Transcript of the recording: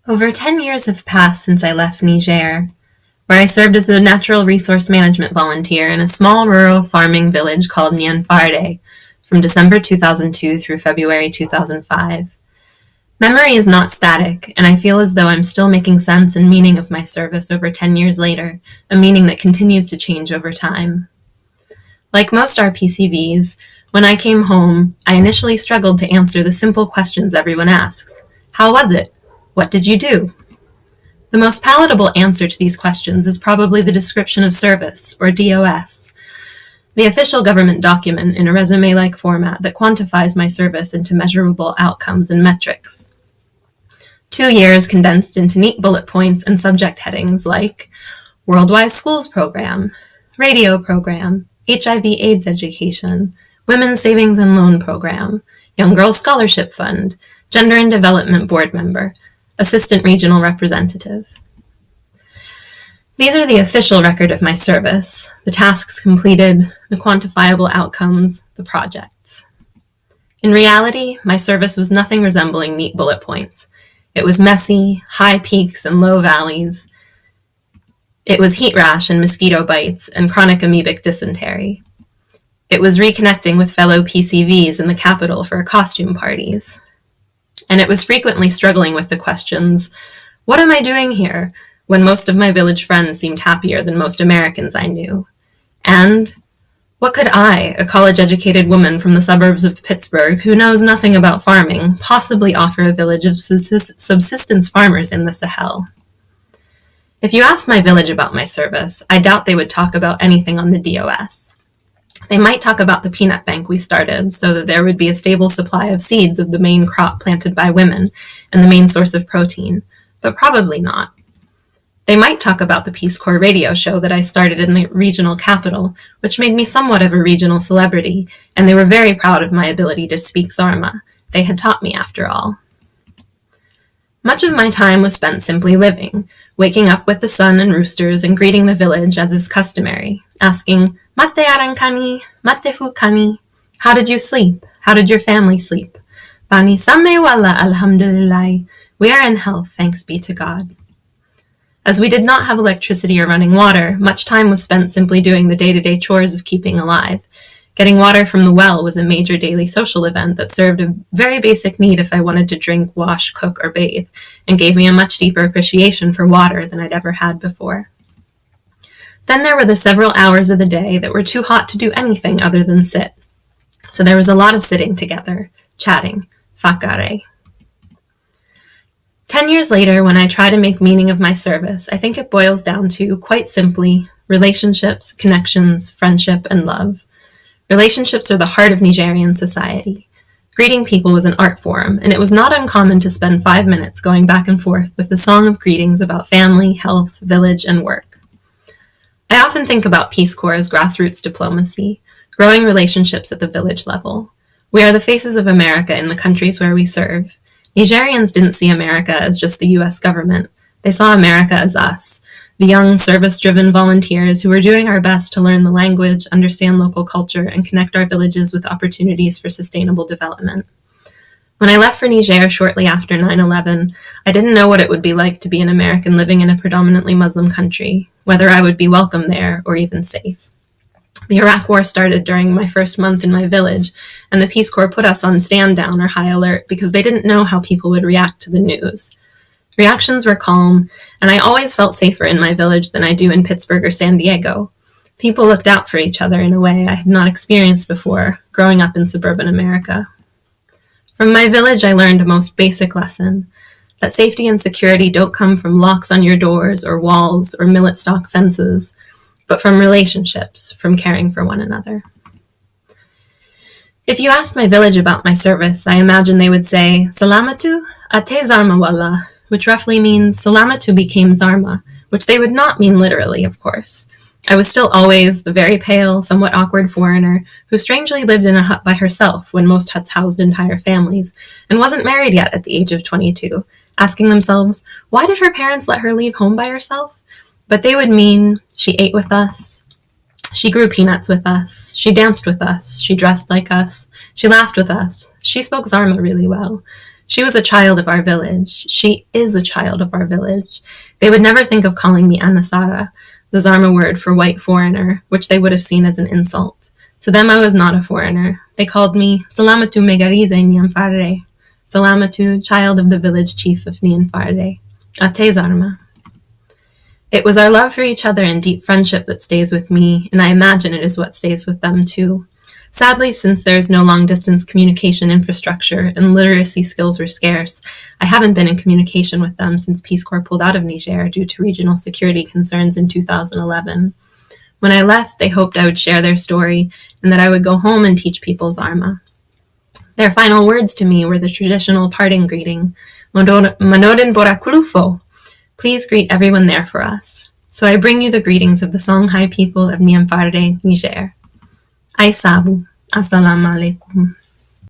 Over 10 years have passed since I left Niger, where I served as a natural resource management volunteer in a small rural farming village called Nyanfarde from December 2002 through February 2005. Memory is not static, and I feel as though I'm still making sense and meaning of my service over 10 years later, a meaning that continues to change over time. Like most RPCVs, when I came home, I initially struggled to answer the simple questions everyone asks. How was it? What did you do? The most palatable answer to these questions is probably the description of service, or DOS, the official government document in a resume-like format that quantifies my service into measurable outcomes and metrics. 2 years condensed into neat bullet points and subject headings like Worldwide Schools Program, Radio Program, HIV/AIDS Education, Women's Savings and Loan Program, Young Girls Scholarship Fund, Gender and Development Board Member, Assistant Regional Representative. These are the official record of my service, the tasks completed, the quantifiable outcomes, the projects. In reality, my service was nothing resembling neat bullet points. It was messy, high peaks and low valleys. It was heat rash and mosquito bites and chronic amoebic dysentery. It was reconnecting with fellow PCVs in the capital for costume parties. And it was frequently struggling with the questions, what am I doing here, when most of my village friends seemed happier than most Americans I knew? And what could I, a college-educated woman from the suburbs of Pittsburgh who knows nothing about farming, possibly offer a village of subsistence farmers in the Sahel? If you asked my village about my service, I doubt they would talk about anything on the DOS. They might talk about the peanut bank we started so that there would be a stable supply of seeds of the main crop planted by women and the main source of protein, but probably not. They might talk about the Peace Corps radio show that I started in the regional capital, which made me somewhat of a regional celebrity, and they were very proud of my ability to speak Zarma. They had taught me, after all. Much of my time was spent simply living, waking up with the sun and roosters and greeting the village as is customary, asking, Mate arankani, mate fukani. How did you sleep? How did your family sleep? Bani samme wala alhamdulillah. We are in health, thanks be to God. As we did not have electricity or running water, much time was spent simply doing the day-to-day chores of keeping alive. Getting water from the well was a major daily social event that served a very basic need if I wanted to drink, wash, cook, or bathe, and gave me a much deeper appreciation for water than I'd ever had before. Then there were the several hours of the day that were too hot to do anything other than sit. So there was a lot of sitting together, chatting, fakare. 10 years later, when I try to make meaning of my service, I think it boils down to, quite simply, relationships, connections, friendship, and love. Relationships are the heart of Nigerian society. Greeting people was an art form, and it was not uncommon to spend 5 minutes going back and forth with a song of greetings about family, health, village, and work. I often think about Peace Corps as grassroots diplomacy, growing relationships at the village level. We are the faces of America in the countries where we serve. Nigerians didn't see America as just the U.S. government. They saw America as us, the young, service-driven volunteers who were doing our best to learn the language, understand local culture, and connect our villages with opportunities for sustainable development. When I left for Niger shortly after 9/11, I didn't know what it would be like to be an American living in a predominantly Muslim country, whether I would be welcome there or even safe. The Iraq War started during my first month in my village, and the Peace Corps put us on stand down or high alert because they didn't know how people would react to the news. Reactions were calm, and I always felt safer in my village than I do in Pittsburgh or San Diego. People looked out for each other in a way I had not experienced before, growing up in suburban America. From my village, I learned a most basic lesson, that safety and security don't come from locks on your doors or walls or millet stock fences, but from relationships, from caring for one another. If you asked my village about my service, I imagine they would say, Salamatu ate Zarma walla, which roughly means Salamatu became Zarma, which they would not mean literally, of course. I was still always the very pale, somewhat awkward foreigner who strangely lived in a hut by herself when most huts housed entire families, and wasn't married yet at the age of 22, asking themselves, why did her parents let her leave home by herself? But they would mean she ate with us, she grew peanuts with us, she danced with us, she dressed like us, she laughed with us, she spoke Zarma really well. She was a child of our village. She is a child of our village. They would never think of calling me Anasara, the Zarma word for white foreigner, which they would have seen as an insult. To them, I was not a foreigner. They called me Salamatu Megarize Nyamfarre, Salamatu, child of the village chief of Nyamfarre, Ate Zarma. It was our love for each other and deep friendship that stays with me, and I imagine it is what stays with them too. Sadly, since there is no long-distance communication infrastructure and literacy skills were scarce, I haven't been in communication with them since Peace Corps pulled out of Niger due to regional security concerns in 2011. When I left, they hoped I would share their story and that I would go home and teach people Zarma. Their final words to me were the traditional parting greeting, Manoden Borakulufo. Please greet everyone there for us. So I bring you the greetings of the Songhai people of Nyamfarre, Niger. Aisabu. Assalamu alaikum.